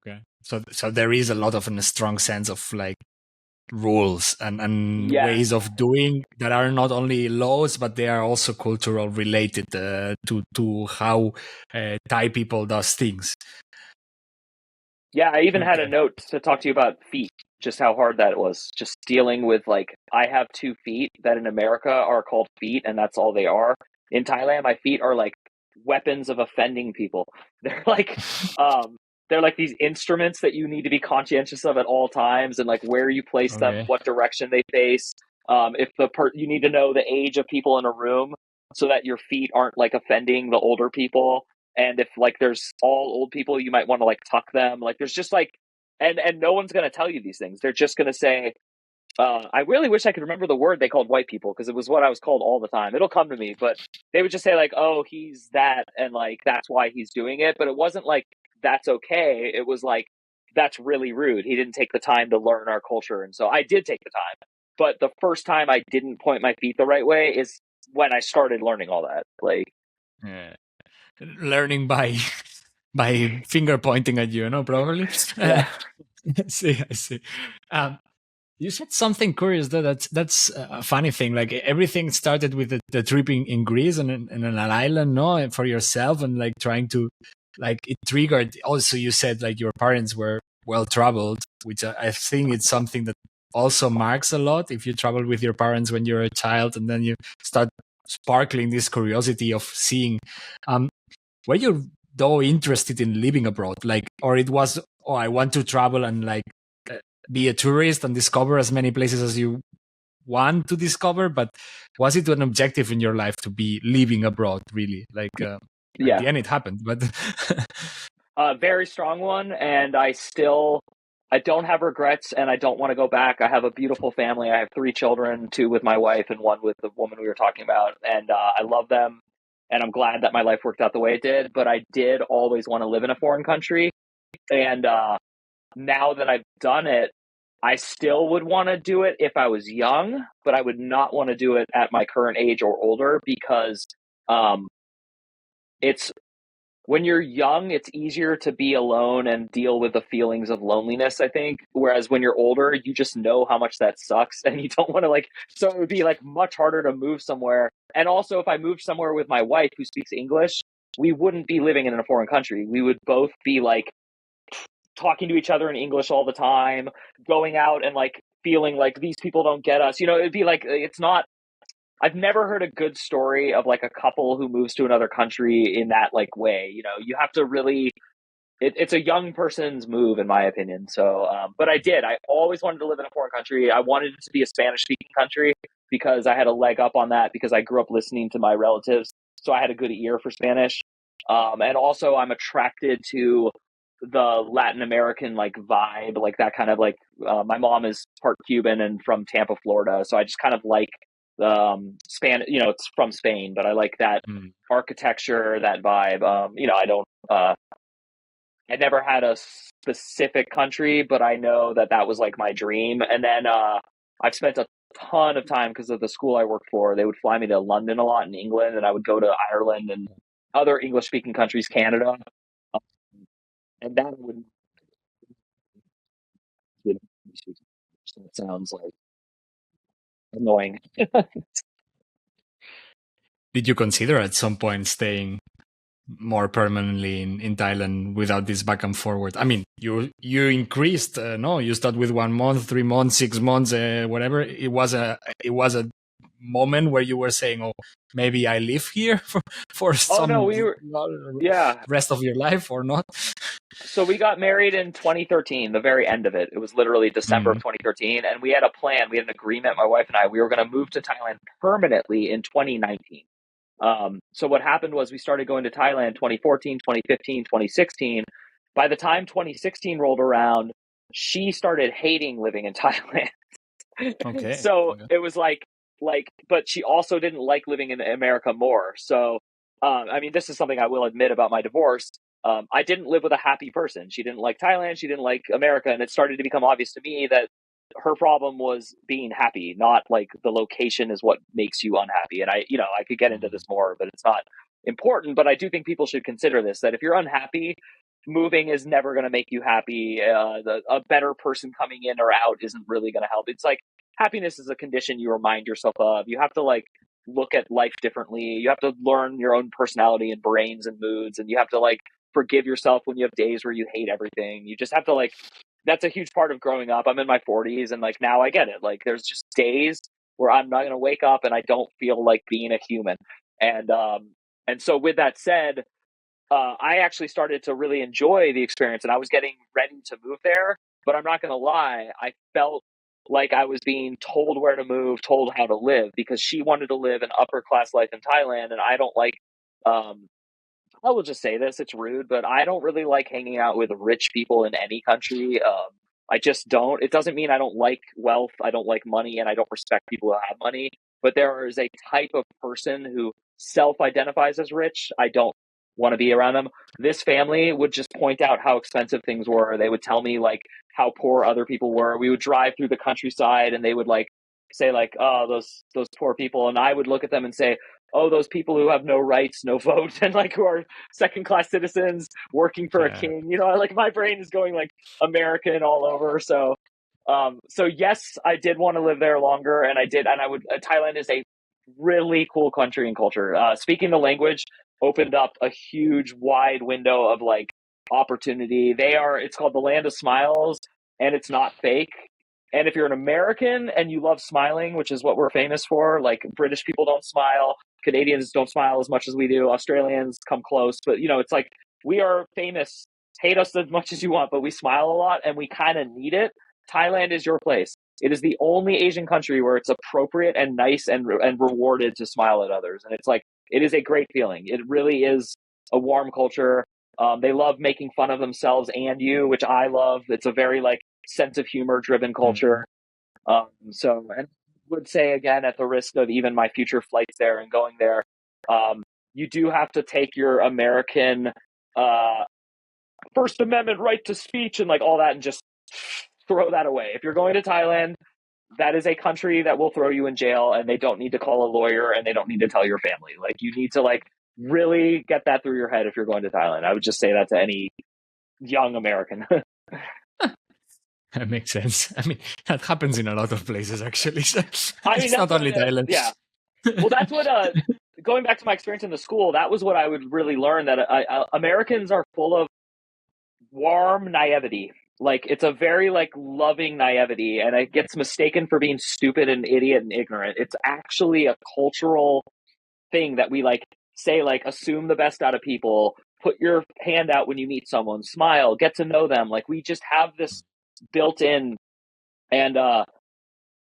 Okay. So there is a lot of a strong sense of like rules and Yeah. ways of doing that are not only laws, but they are also cultural related to how Thai people does things. Yeah, I even had a Okay. note to talk to you about feet, just how hard that was. Just dealing with like, I have 2 feet that in America are called feet, and that's all they are. In Thailand, my feet are like weapons of offending people. They're like, um, they're like these instruments that you need to be conscientious of at all times, and like where you place them, Okay. what direction they face. If you need to know the age of people in a room so that your feet aren't like offending the older people. And if like there's all old people, you might want to like tuck them. Like there's just like, and no one's going to tell you these things. They're just going to say, I really wish I could remember the word they called white people because it was what I was called all the time. It'll come to me, but they would just say like, oh, he's that. And like, that's why he's doing it. But it wasn't like, that's okay. It was like, that's really rude. He didn't take the time to learn our culture. And so I did take the time. But the first time I didn't point my feet the right way is when I started learning all that. Like, Yeah. Learning by by finger pointing at you, no, probably. yeah. I see, I see. You said something curious though. That's a funny thing. Like everything started with the trip in Greece and in an island, no, for yourself, and like trying to, like it triggered. Also, you said like your parents were well traveled, which I think it's something that also marks a lot. If you travel with your parents when you're a child, and then you start sparkling this curiosity of seeing. Were you though interested in living abroad, like, or it was, oh, I want to travel and like be a tourist and discover as many places as you want to discover, but was it an objective in your life to be living abroad really, like at Yeah. the end it happened, but A very strong one, and I don't have regrets, and I don't want to go back. I have a beautiful family. I have 3 children, 2 with my wife and 1 with the woman we were talking about, and I love them, and I'm glad that my life worked out the way it did. But I did always want to live in a foreign country, and now that I've done it, I still would want to do it if I was young, but I would not want to do it at my current age or older because um, it's when you're young, it's easier to be alone and deal with the feelings of loneliness, I think. Whereas when you're older, you just know how much that sucks and you don't want to like, so it would be like much harder to move somewhere. And also, if I moved somewhere with my wife who speaks English, we wouldn't be living in a foreign country. We would both be like talking to each other in English all the time, going out and like feeling like these people don't get us. It'd be like, it's not I've never heard a good story of like a couple who moves to another country in that like way. You have to really. It's a young person's move, in my opinion. So, but I did. I always wanted to live in a foreign country. I wanted it to be a Spanish-speaking country because I had a leg up on that because I grew up listening to my relatives, so I had a good ear for Spanish. And also, I'm attracted to the Latin American like vibe, like that kind of like. My mom is part Cuban and from Tampa, Florida, so I just kind of like Span. It's from Spain, but I like that mm, architecture, that vibe. I don't. I never had a specific country, but I know that that was like my dream. And then I've spent a ton of time because of the school I worked for. They would fly me to London a lot in England, and I would go to Ireland and other English speaking countries, Canada. Um, and that would, that sounds like annoying. did you consider at some point staying more permanently in Thailand without this back and forward? I mean, you increased, no, you start with 1 month, 3 months, 6 months, whatever. It was a moment where you were saying, "Oh, maybe I live here for Oh no, some yeah. rest of your life or not." So we got married in 2013, the very end of it. It was literally December of Mm, 2013. And we had a plan. We had an agreement, my wife and I. We were going to move to Thailand permanently in 2019. So what happened was we started going to Thailand 2014, 2015, 2016. By the time 2016 rolled around, she started hating living in Thailand. okay. So Okay. it was but she also didn't like living in America more. So, I mean, this is something I will admit about my divorce. I didn't live with a happy person. She didn't like Thailand. She didn't like America. And it started to become obvious to me that her problem was being happy, not like the location is what makes you unhappy. And I could get into Mm, this more, but it's not important, but I do think people should consider this, that if you're unhappy, moving is never going to make you happy. A better person coming in or out isn't really going to help. It's like happiness is a condition you remind yourself of. You have to like look at life differently. You have to learn your own personality and brains and moods, and you have to like forgive yourself when you have days where you hate everything. You just have to like, that's a huge part of growing up. I'm in my 40s and like now I get it. Like there's just days where I'm not going to wake up and I don't feel like being a human. And so with that said, I actually started to really enjoy the experience, and I was getting ready to move there. But I'm not going to lie, I felt like I was being told where to move, told how to live, because she wanted to live an upper class life in Thailand, and I don't like. I will just say this, it's rude, but I don't really like hanging out with rich people in any country. I just don't. It doesn't mean I don't like wealth, I don't like money, and I don't respect people who have money. But there is a type of person who self-identifies as rich. I don't want to be around them. This family would just point out how expensive things were. They would tell me like how poor other people were. We would drive through the countryside and they would like say like, oh, those poor people. And I would look at them and say, oh, those people who have no rights, no vote, and like who are second class citizens working for a Yeah. king. You know, like my brain is going like American all over. So yes, I did want to live there longer, and I did, and I would. Thailand is a really cool country and culture. Speaking the language opened up a huge, wide window of like opportunity. It's called the land of smiles, and it's not fake. And if you're an American and you love smiling, which is what we're famous for, like British people don't smile, Canadians don't smile as much as we do, Australians come close, but you know, it's like we are famous. Hate us as much as you want, but we smile a lot and we kind of need it. Thailand is your place. It is the only Asian country where it's appropriate and nice and rewarded to smile at others. And it's like, it is a great feeling. It really is a warm culture. They love making fun of themselves and you, which I love. It's a very like sense of humor driven culture. And would say again, at the risk of even my future flights there and going there, you do have to take your American uh, First Amendment right to speech and like all that and just throw that away. If you're going to Thailand, that is a country that will throw you in jail, and they don't need to call a lawyer and they don't need to tell your family. Like you need to like really get that through your head if you're going to Thailand. I would just say that to any young American. That makes sense. I mean, that happens in a lot of places, actually. So I mean, it's not only Thailand. yeah. Well, that's what, going back to my experience in the school, that was what I would really learn, that Americans are full of warm naivety. Like it's a very like loving naivety, and it gets mistaken for being stupid and idiot and ignorant. It's actually a cultural thing that we like say, like assume the best out of people, put your hand out when you meet someone, smile, get to know them. Like we just have this built in. And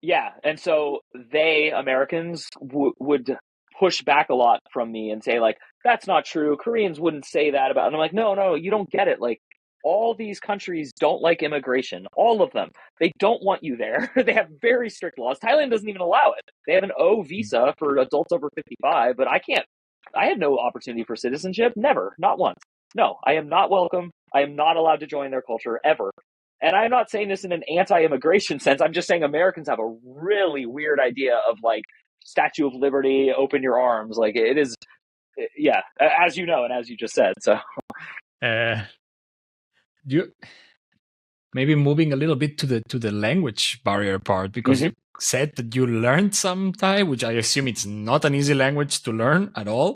yeah, and so Americans would push back a lot from me and say like, that's not true, Koreans wouldn't say that about, and I'm like, no, you don't get it. Like all these countries don't like immigration, all of them. They don't want you there. They have very strict laws. Thailand doesn't even allow it. They have an O visa for adults over 55, but I had no opportunity for citizenship, never, not once. No, I am not welcome. I am not allowed to join their culture ever. And I'm not saying this in an anti-immigration sense. I'm just saying Americans have a really weird idea of like Statue of Liberty, open your arms. Like it is, yeah, as you know, and as you just said. So, Uh, you maybe moving a little bit to the language barrier part, because you said that you learned some Thai, which I assume it's not an easy language to learn at all.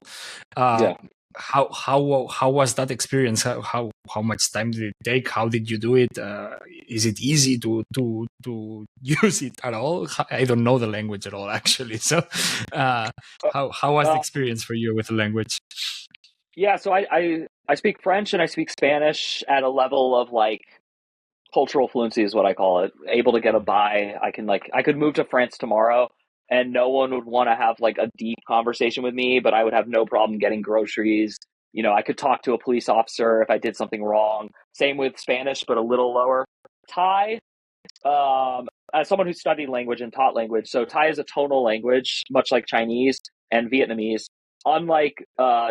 yeah. How was that experience? How much time did it take? How did you do it? Is it easy to use it at all? I don't know the language at all, actually. So, how was the experience for you with the language? Yeah, so I speak French and I speak Spanish at a level of like cultural fluency is what I call it. Able to get a by. I could move to France tomorrow and no one would want to have like a deep conversation with me, but I would have no problem getting groceries. You know, I could talk to a police officer if I did something wrong. Same with Spanish, but a little lower. Thai, as someone who studied language and taught language, so Thai is a tonal language, much like Chinese and Vietnamese. Unlike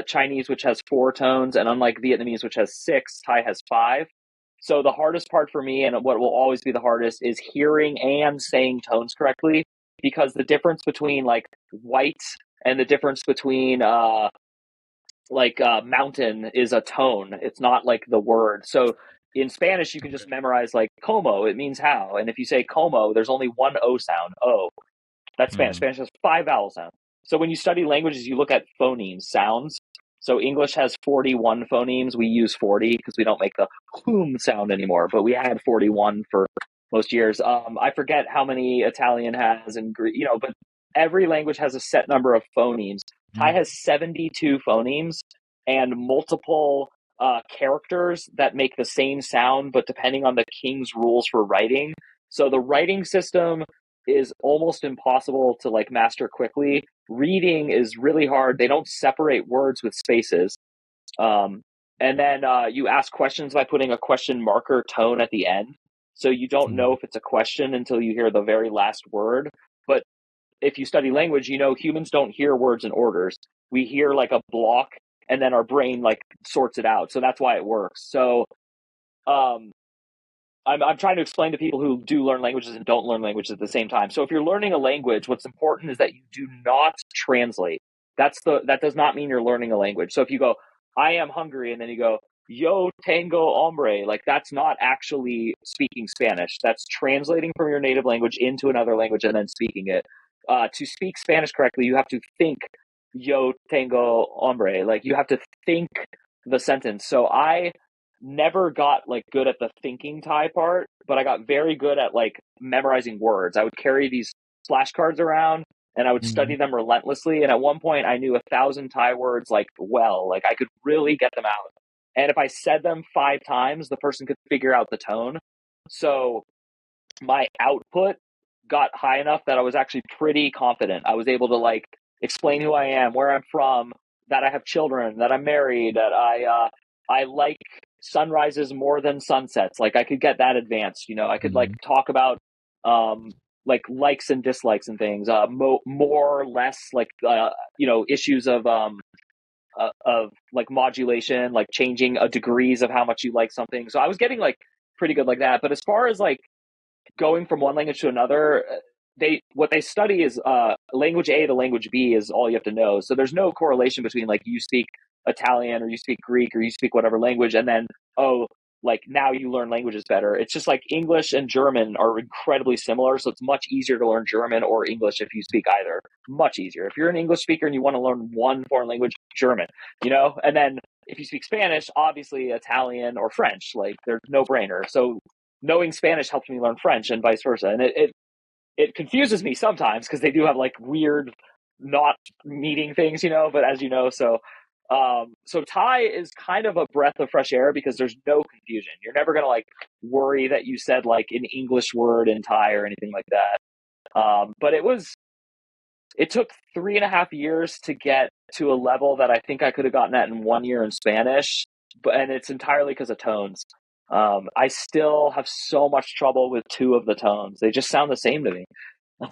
Chinese, which has 4 tones, and unlike Vietnamese, which has 6, Thai has 5. So the hardest part for me, and what will always be the hardest, is hearing and saying tones correctly, because the difference between like white and the difference between like mountain is a tone. It's not like the word. So in Spanish, you can just memorize like como. It means how. And if you say como, there's only one O sound. O. That's Spanish. Mm. Spanish has 5 vowel sounds. So when you study languages, you look at phonemes, sounds. So English has 41 phonemes. We use 40 because we don't make the sound anymore, but we had 41 for most years. I forget how many Italian has and Greek, but every language has a set number of phonemes. Thai Mm. has 72 phonemes and multiple characters that make the same sound, but depending on the king's rules for writing. So the writing system is almost impossible to like master quickly. Reading is really hard. They don't separate words with spaces. Um, and then you ask questions by putting a question marker tone at the end. So you don't know Mm. if it's a question until you hear the very last word. But if you study language, humans don't hear words in orders. We hear like a block and then our brain like sorts it out. So that's why it works. So um, I'm trying to explain to people who do learn languages and don't learn languages at the same time. So if you're learning a language, what's important is that you do not translate. That does not mean you're learning a language. So if you go, I am hungry, and then you go, yo tengo hombre, like that's not actually speaking Spanish. That's translating from your native language into another language and then speaking it. To speak Spanish correctly, you have to think yo tengo hombre. Like you have to think the sentence. So I never got like good at the thinking Thai part, but I got very good at like memorizing words. I would carry these flashcards around and I would Mm. study them relentlessly. And at one point, I knew 1,000 Thai words like well, like I could really get them out. And if I said them 5 times, the person could figure out the tone. So my output got high enough that I was actually pretty confident. I was able to like explain who I am, where I'm from, that I have children, that I'm married, that I like sunrises more than sunsets. Like I could get that advanced. I could like Mm. talk about um like likes and dislikes and things. More or less like issues of like modulation, like changing degrees of how much you like something. So I was getting like pretty good like that. But as far as like going from one language to another, what they study is language A to language B is all you have to know. So there's no correlation between like you speak Italian or you speak Greek or you speak whatever language and then like now you learn languages better. It's just like English and German are incredibly similar, so it's much easier to learn German or English if you speak either. Much easier. If you're an English speaker and you want to learn one foreign language, German, and then if you speak Spanish, obviously Italian or French, like they're no brainer. So knowing Spanish helped me learn French and vice versa. And it confuses me sometimes because they do have like weird not meeting things, but as you know, so Thai is kind of a breath of fresh air because there's no confusion. You're never going to like worry that you said like an English word in Thai or anything like that. But it took 3.5 years to get to a level that I think I could have gotten at in 1 year in Spanish, and it's entirely because of tones. I still have so much trouble with 2 of the tones. They just sound the same to me.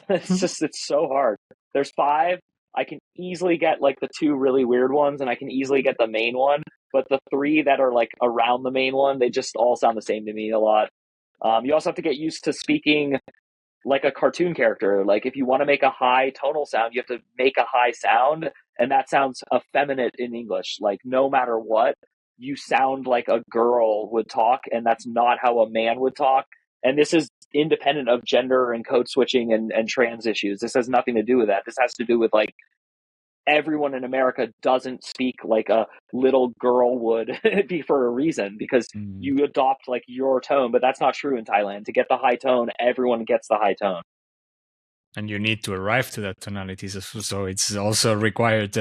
It's so hard. There's 5. I can easily get like the 2 really weird ones, and I can easily get the main one. But the 3 that are like around the main one, they just all sound the same to me a lot. You also have to get used to speaking like a cartoon character. Like if you want to make a high tonal sound, you have to make a high sound, and that sounds effeminate in English. Like no matter what, you sound like a girl would talk, and that's not how a man would talk. And this is independent of gender and code switching and trans issues. This has nothing to do with that. This has to do with like everyone in America doesn't speak like a little girl would be for a reason because Mm. you adopt like your tone, but that's not true in Thailand. To get the high tone, everyone gets the high tone. And you need to arrive to that tonality, so it's also required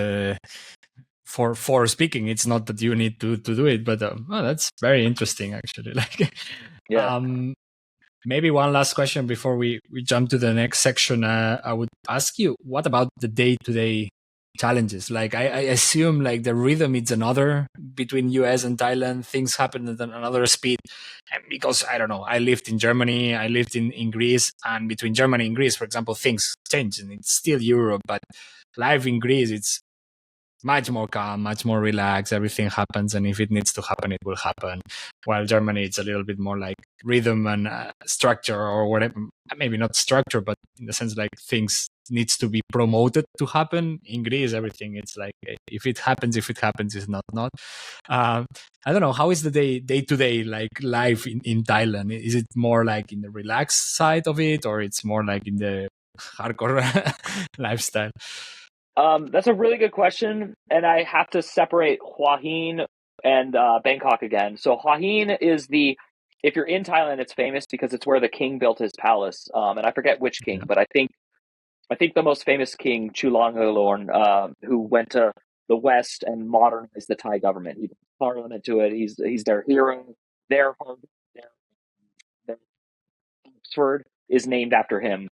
for speaking. It's not that you need to do it, but that's very interesting actually. Like, Yeah. um, maybe one last question before we jump to the next section. I would ask you, what about the day-to-day challenges? Like I assume like the rhythm is another between US and Thailand. Things happen at another speed. And because I don't know, I lived in Germany, I lived in Greece, and between Germany and Greece, for example, things change and it's still Europe, but life in Greece, much more calm, much more relaxed. Everything happens, and if it needs to happen, it will happen. While Germany, it's a little bit more like rhythm and structure, or whatever. Maybe not structure, but in the sense like things needs to be promoted to happen. In Greece, everything it's like if it happens, if not, not. I don't know, how is the day to day like life in Thailand? Is it more like in the relaxed side of it, or it's more like in the hardcore lifestyle? That's a really good question, and I have to separate Hua Hin and Bangkok again. So Hua Hin is if you're in Thailand, it's famous because it's where the king built his palace. And I forget which king, Yeah. but I think the most famous king, Chulalongkorn, who went to the West and modernized the Thai government. He brought parliament to it. He's their hero. Their their Oxford is named after him.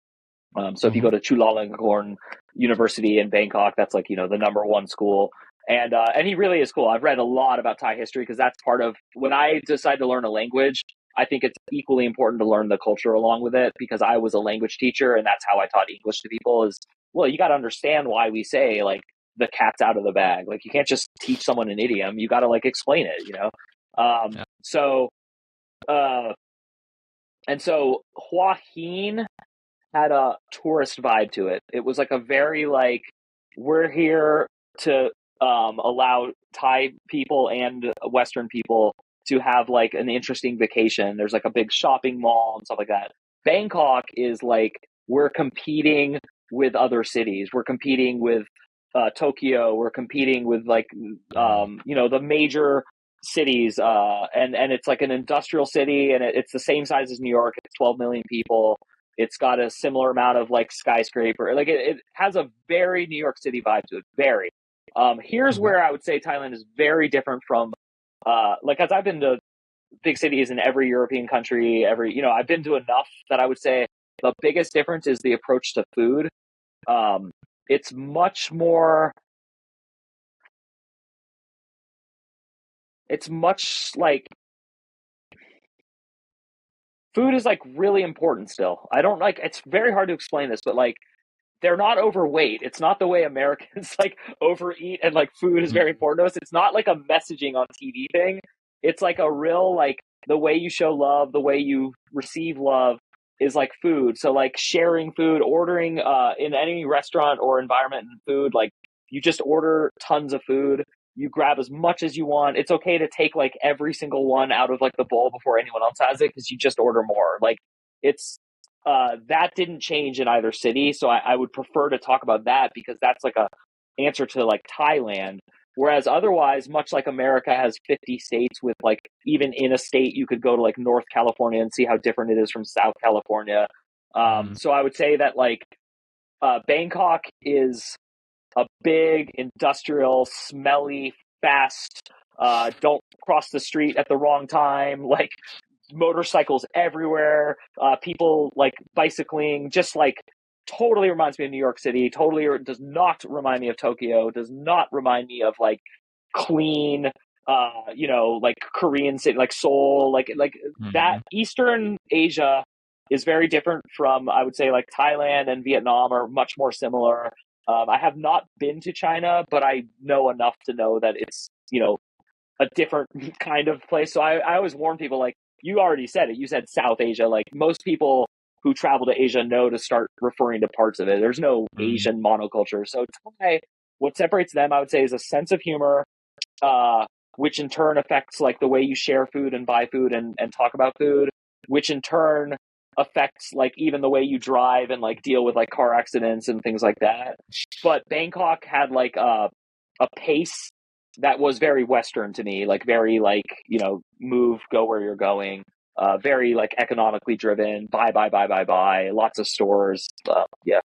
So if you Mm-hmm. go to Chulalongkorn University in Bangkok, that's like the number one school, and he really is cool. I've read a lot about Thai history because that's part of when I decide to learn a language. I think it's equally important to learn the culture along with it because I was a language teacher and that's how I taught English to people. Is well, you got to understand why we say like the cat's out of the bag. Like you can't just teach someone an idiom. You got to like explain it. Yeah. So uh, and so Hua Hin had a tourist vibe to it. It was like a very like we're here to allow Thai people and Western people to have like an interesting vacation. There's like a big shopping mall and stuff like that. Bangkok is like we're competing with other cities. We're competing with Tokyo. We're competing with like the major cities, and it's like an industrial city, and it's the same size as New York. It's 12 million people. It's got a similar amount of like skyscraper. Like it has a very New York City vibe to it. Very. Here's Mm-hmm. where I would say Thailand is very different from, like, as I've been to big cities in every European country, I've been to enough that I would say the biggest difference is the approach to food. Um, it's much more, it's much like food is like really important still. I don't like, it's very hard to explain this, but like, they're not overweight. It's not the way Americans like overeat and like food is very important to us. It's not like a messaging on TV thing. It's like a real like the way you show love, the way you receive love is like food. So like sharing food, ordering in any restaurant or environment and food, like you just order tons of food. You grab as much as you want. It's okay to take like every single one out of like the bowl before anyone else has it because you just order more. Like it's that didn't change in either city, so I would prefer to talk about that because that's like a answer to like Thailand. Whereas otherwise, much like America has 50 states with like even in a state you could go to like North California and see how different it is from South California. Mm-hmm. So I would say that like Bangkok is a big industrial, smelly, fast. Don't cross the street at the wrong time. Like motorcycles everywhere, people like bicycling, just like totally reminds me of New York City, totally does not remind me of Tokyo, does not remind me of like clean, like Korean city, like Seoul, like that. Mm-hmm. Eastern Asia is very different from, I would say, like Thailand and Vietnam are much more similar. I have not been to China, but I know enough to know that it's, a different kind of place. So I always warn people, like, you already said it. You said South Asia. Like most people who travel to Asia know to start referring to parts of it. There's no Mm-hmm. Asian monoculture. So Thai, what separates them, I would say, is a sense of humor, which in turn affects like the way you share food and buy food and talk about food, which in turn affects like even the way you drive and like deal with like car accidents and things like that. But Bangkok had like a pace that was very Western to me, like very like, move, go where you're going, very like economically driven, buy, lots of stores. Yeah.